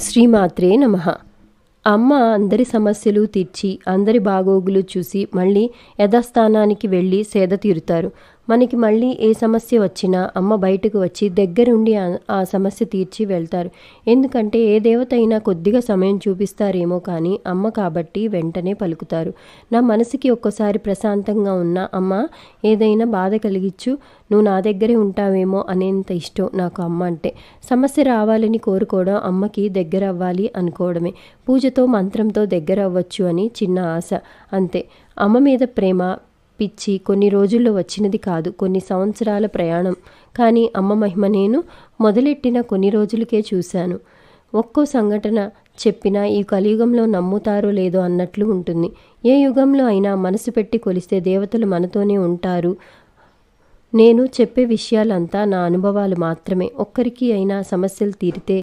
శ్రీమాత్రే నమః. అమ్మ అందరి సమస్యలు తీర్చి అందరి బాగోగులు చూసి మళ్ళీ యథాస్థానానికి వెళ్ళి సేద తీరుతారు. మనకి మళ్ళీ ఏ సమస్య వచ్చినా అమ్మ బయటకు వచ్చి దగ్గరుండి ఆ సమస్య తీర్చి వెళ్తారు. ఎందుకంటే ఏ దేవత అయినా కొద్దిగా సమయం చూపిస్తారేమో కానీ అమ్మ కాబట్టి వెంటనే పలుకుతారు. నా మనసుకి ఒక్కోసారి ప్రశాంతంగా ఉన్నా అమ్మ ఏదైనా బాధ కలిగిచ్చు, నువ్వు నా దగ్గరే ఉంటావేమో అనేంత ఇష్టం నాకు అమ్మ అంటే. సమస్య రావాలని కోరుకోవడం, అమ్మకి దగ్గర అవ్వాలి అనుకోవడమే. పూజతో మంత్రంతో దగ్గర అవ్వచ్చు అని చిన్న ఆశ అంతే. అమ్మ మీద ప్రేమ పిచ్చి కొన్ని రోజుల్లో వచ్చినది కాదు, కొన్ని సంవత్సరాల ప్రయాణం. కానీ అమ్మ మహిమ నేను మొదలెట్టిన కొన్ని రోజులకే చూశాను. ఒక్కో సంఘటన చెప్పినా ఈ కలియుగంలో నమ్ముతారో లేదో అన్నట్లు ఉంటుంది. ఏ యుగంలో అయినా మనసు పెట్టి కొలిస్తే దేవతలు మనతోనే ఉంటారు. నేను చెప్పే విషయాలంతా నా అనుభవాలు మాత్రమే. ఒక్కరికి అయినా సమస్యలు తీరితే